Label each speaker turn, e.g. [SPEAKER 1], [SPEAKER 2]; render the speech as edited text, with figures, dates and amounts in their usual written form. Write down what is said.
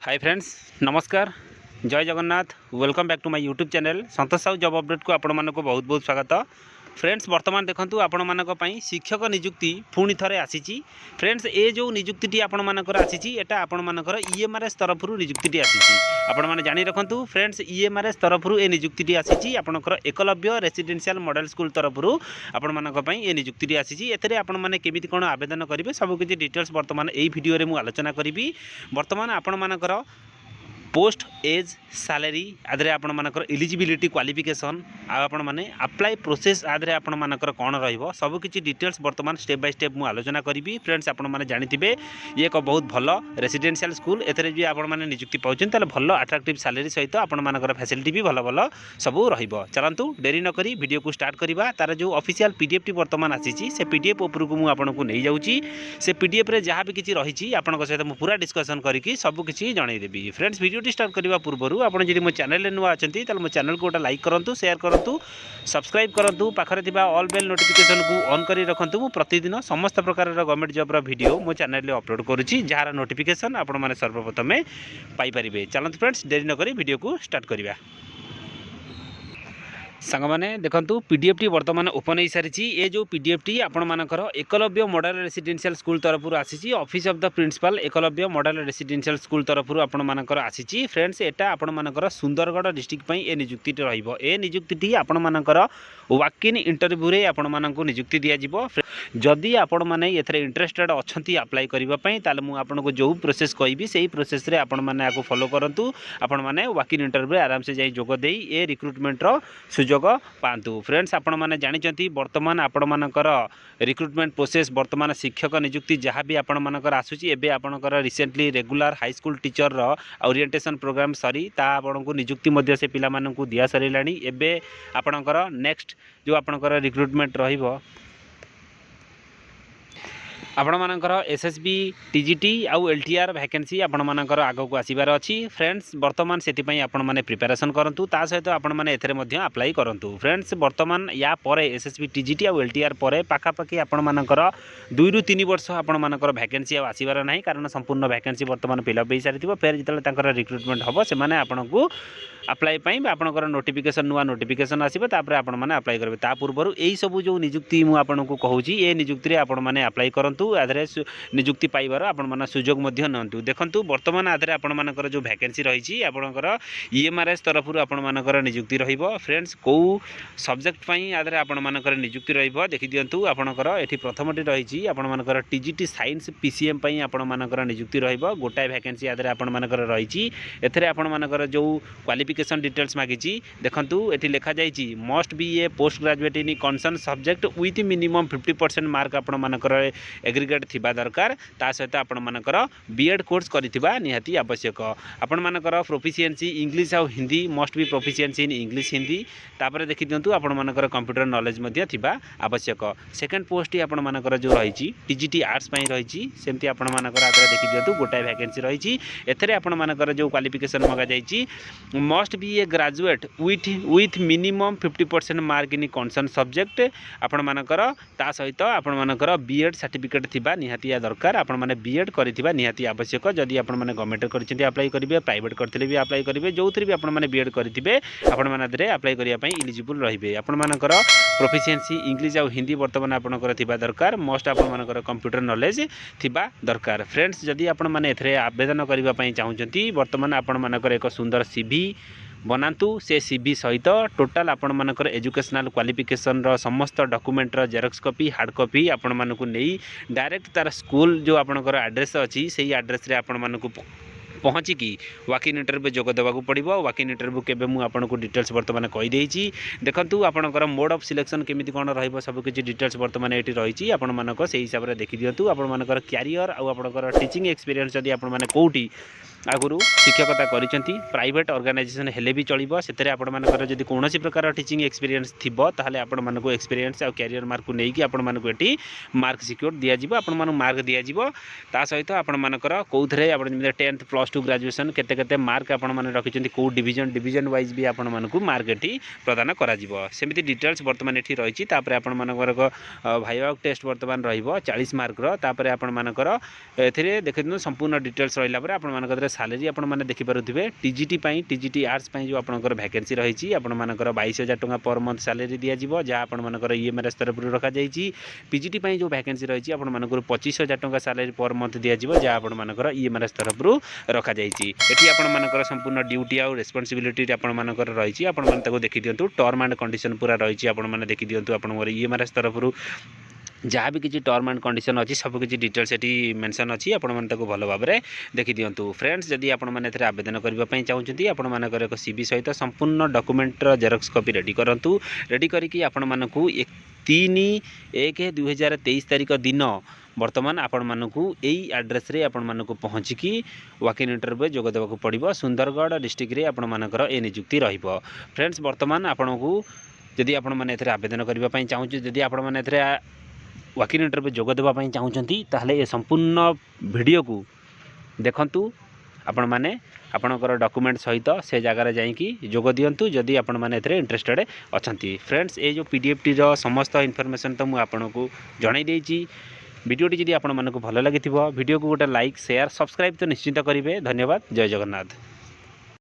[SPEAKER 1] हाय friends नमस्कार जय Jagannath welcome back to my YouTube channel Santosh Sahu job update को आपण मानक बहुत बहुत स्वागत। फ्रेंड्स वर्तमान देखंतु आपण मानक पई शिक्षक नियुक्ति पुणी थरे आसीची। फ्रेंड्स ए जो नियुक्ति आपण मानकर आसीची एटा आपण मानकर ईएमआरएस तरफ नियुक्ति आसीची। आपण माने जानि रखंतु फ्रेंड्स ईएमआरएस तरफ ए नियुक्ति आसीची आपणकर एकलव्य रेसिडेंशियल मॉडल स्कूल तरफ आपण मानक पई ए नियुक्ति आसीची। एतरे आपण माने केमिति कोन आवेदन करिवे सब किछि डिटेल्स वर्तमान एई वीडियो रे मु आलोचना करिवि। वर्तमान आपण मानकर पोस्ट एज सैलरी आदि आपण मानकर एलिजिबिलिटी क्वालिफिकेशन आपण माने अप्लाई प्रोसेस आदि आपण मानकर कौन रहिबो सब किछि डिटेल्स वर्तमान स्टेप बाय स्टेप मु आलोचना करिवि। फ्रेंड्स आपण माने जानिथिबे ये एक बहुत भलो रेसिडेंशियल स्कूल एथरे जे आपण माने नियुक्ति पाउछन ताले भलो अट्रैक्टिव सैलरी सहित आपण मानकर फैसिलिटी भी भलो भलो सब रहिबो। चलंतु देरी न करी वीडियो को स्टार्ट करिबा। तार जो ऑफिशियल पीडीएफ टी वर्तमान आसीची से पीडीएफ ऊपर को मु आपनको नै जाउची। से पीडीएफ रे जहाँ भी किछि रहिची आपनको सहित मु पूरा डिस्कशन करिकि सब किछि जणाई देबी। फ्रेंड्स वीडियो स्टार्ट करने पूर्व आपड़ जब मो चैनल नुआ अच्छा मो चैनल को गोटे लाइक करूँ शेयर करूँ सब्सक्राइब करूँ पाखे ऑल बेल नोटिफिकेशन को ऑन कर रखुँ। मु प्रतिदिन समस्त प्रकार गवर्नमेंट जॉब वीडियो मो चैनल अपलोड करुँची जार नोटिफिकेशन आपण मैंने सर्वप्रथमे पाइपर। चलते फ्रेंड्स देरी नक वीडियो को स्टार्ट करवा। सांग मैंने देखो पीडीएफ टी वर्तमान ओपन हो सारी। ये जो पीडीएफ टी आपण मानकर एकलव्य मॉडल रेसिडेंशियल स्कूल तरफ आसी office of the principal Eklavya model residential school तरफ आपण मानकर आसी। फ्रेंड्स एटा आपण मानकर सुंदरगढ़ डिस्ट्रिक्ट पई ए नियुक्ति रहिबो। ए नियुक्ति आपण मानकर वॉक इन इंटरव्यू रे आपण माननको नियुक्ति दिया जिवो। जदि आपण माने एथरे इंटरेस्टेड अछंती अप्लाई करिबा पई ताले मु आपनको जो प्रोसेस कहबी सेही प्रोसेस रे आपण माने आको फॉलो करंतु। आपण माने वॉक इन इंटरव्यू रे आराम से जाई जोग देई ए रिक्रुटमेंट रो सुजोग पांतु। फ्रेंड्स आपण माने जानिचंती वर्तमान आपण मानकर रिक्रुटमेंट प्रोसेस वर्तमान शिक्षक नियुक्ति जहाँ भी आपण मानकर आसुची एबे आपणकर recently regular high school teacher रो ओरिएंटेशन प्रोग्राम सरी ता आपनको नियुक्ति मध्य से पिला माननकु दिया सरीलाणी। एबे आपणकर नेक्स्ट जो आपणकर रिक्रुटमेंट रहिबो आपण मानकर एसएसबी टीजीटी आउ एलटीआर वैकेंसी आपण मानकर आगो को आसीबार अछि। फ्रेंड्स वर्तमान सेति पई आपण माने प्रिपरेशन करंतु ता सहित आपण माने एथरे मध्य अप्लाई करंतु। फ्रेंड्स वर्तमान या परे एसएसबी टीजीटी आउ एलटीआर परे पाखा पाखी आपण मानकर 2 ରୁ 3 वर्ष आपण मानकर वैकेंसी आसीबार नाही कारण संपूर्ण वैकेंसी वर्तमान फिलअप हो सारिथिबो। फेर जितले तांकर रिक्रुटमेंट हबो से माने आपनको अप्लाई पाई आपणकर नोटिफिकेशन नुआ नोटिफिकेशन आसीबो तापर आपण माने अप्लाई करबे। ता पूर्व एई सब जो नियुक्ति मु आपनको कहूची ए नियुक्ति रे आपण माने अप्लाई करंतु आधरे नियुक्ति पाइबार आपण माने सुजोग मध्य नंतु। देखंतु वर्तमान आधरे आपण मानकर जो वैकेंसी रहिची आपणकर ईएमआरएस तरफ आपण मानकर नियुक्ति रहिबो। फ्रेंड्स को सब्जेक्ट पई आधरे आपण मानकर नियुक्ति रहिबो देखि दियंतु। आपणकर एठी प्रथमटी रहिची आपण मानकर टीजीटी साइंस पीसीएम पई आपण मानकर नियुक्ति रहिबो। गोटाय वैकेंसी आधरे आपण मानकर रहिची। एथरे आपण मानकर जो क्वालिफिकेशन डिटेल्स मागिची देखंतु एठी लिखा जायची must be A post graduate in concern subject with minimum 50% mark आपण मानकर एग्रीगेट थिबा दरकार। ता सहित आपण मानकर बीएड कोर्स करिथिबा निहाती आवश्यक। आपण मानकर प्रोफिशिएंसी इंग्लिश और Hindi must be proficiency in English Hindi तापर देखि दियंतु आपण मानकर कंप्यूटर नॉलेज मध्य थिबा आवश्यक। सेकंड पोस्ट आपण मानकर जो रहिची टीजीटी आर्ट्स पई रहिची सेमति आपण मानकर आदरा देखि दियंतु गोटाय वैकेंसी रहिची। एथरे आपण मानकर जो क्वालिफिकेशन मगा जायची must be A graduate with minimum 50% mark in concern subject आपण मानकर ता सहित आपण मानकर बीएड सर्टिफिकेट थिबा निहाती दरकार। आपण माने बीएड करिथिबा निहाती आवश्यक। जदि आपण माने गवर्नमेंट करछिंती अप्लाई करिवे प्राइवेट करथिले भी अप्लाई करिवे जोथि भी आपण माने बीएड करिथिबे आपण माने दरे अप्लाई करिया पई एलिजिबल रहिबे। आपण मानकर प्रोफिशिएंसी इंग्लिश और हिंदी वर्तमान आपणकर थिबा दरकार। मस्ट आपण मानकर कंप्यूटर नॉलेज थिबा दरकार। फ्रेंड्स जदि आपण माने एथरे आवेदन करिवा पई चाहुचंती वर्तमान आपण मानकर एक सुंदर सीवी बनातु। से सीवी सहित टोटाल आपण मानकर एजुकेशनल क्वालिफिकेशन रो समस्त डॉक्यूमेंट रो जेरॉक्स कॉपी हार्ड कॉपी आपण मानकु नेई डायरेक्ट तार स्कूल जो आपणकर एड्रेस अछि सेही एड्रेस रे आपण मानकु पहुँचिकी वॉक इन इंटरव्यू जोग देवाक पड़ो। वॉक इन इंटरव्यू केबे मु आपनको डिटेल्स वर्तमान कहि देइची। देखंतु आपणकर मोड ऑफ सिलेक्शन केमिति कोन रहइबो सब किछि डिटेल्स वर्तमान एठी रहिची। आपण मानको सेही हिसाब रे देखि दियंतु। आपण मानकर कैरियर आ आपणकर टीचिंग एक्सपीरियंस जदि आपण माने कोउटी आगुरु शिक्षकता करिसेंती प्राइवेट ऑर्गेनाइजेशन हेले भी चलिबो सेतरे आपण मानकर जदि कोनोसी प्रकार टीचिंग एक्सपीरियंस थिबो ताहले आपण मानको एक्सपीरियंस आ कैरियर मार्क को नेकी आपण मानको एठी मार्क सिक्योर दिया जिवो। आपण मानको मार्क दिया जिवो। ता सहित आपण मानकर कोउथरे आपण 10th + 2 ग्रेजुएशन केते केते मार्क आपण माने रखिसेंती को डिवीजन वाइज भी आपण मानको मार्क एठी प्रदान करा जिवो। सेमिति डिटेल्स वर्तमान एठी रहिची। तापर आपण मानकर भाइवा टेस्ट वर्तमान रहिबो 40 मार्क रो। तापर आपण मानकर एथिरे देखिनु संपूर्ण डिटेल्स रहिला पर आपण मानकर सालेरी आपण मैंने देखिपे टीजीटी टीजीटी आर्ट्स जो आपंकर भैकेंसी रही आपर 22,000 टका पर मंथ सालेरी दिज्व जहाँ आपंकर ईएमआरएस तरफ रखा पीजीटी जो भैकेंसी रही है आपंकर 25,000 टका सालेरी पर मंथ दिज्व जहाँ आपंकर ईएमआरएस तरफ रखा ये आपर संपूर्ण ड्यूटी आउ रेस्पॉन्सिबिलिटी आपर रही है देखी दिंतु टर्म एंड कंडीशन पूरा रही है देखी दिंतु आप ईएमआरएस तरफ जहाँ भी किसी टर्म एंड कंडीशन अच्छी सब किसी डिटेल्स ये मेंशन अच्छी आपण भल भाव में देखी दिंतु फ्रेंड्स जदि आपण मैंने आवेदन करने चाहते आपण मानकर एक सीवी सहित संपूर्ण डॉक्यूमेंटर जेरॉक्स कॉपी रेडी करूँ रेडी करके आपण मानक 3/1/2023 तारीख दिन बर्तमान आपण मानकू यही एड्रेस रे आपण मानकू पहुँचिकी वॉक-इन इंटरव्यू जोग देवाक पड़ो सुंदरगढ़ डिस्ट्रिक्ट रे आपण मानकर ए नियुक्ति रहिबो फ्रेंड्स बर्तमान आपनकू जदि आपण माने एथरे आवेदन करने चाहूँ जदि आपण माने एथरे वॉक-इन इंटरव्यू जोग देवाई चाहूँगी ताहले ये संपूर्ण वीडियो को देखंतु आपण माने आपणकर डॉक्यूमेंट सहित से जगार जाइकी जोग दिंतु जदि आपण माने एथरे इंटरेस्टेड अछंती फ्रेंड्स ये जो पीडीएफ रो समस्त इनफॉरमेशन तो मुझे आपको जणाई देइची वीडियोटी जदि आपण मानकू भल लगी भिडियो को गोटे लाइक शेयर सब्सक्राइब तो निश्चित करेंगे धन्यवाद जय जगन्नाथ।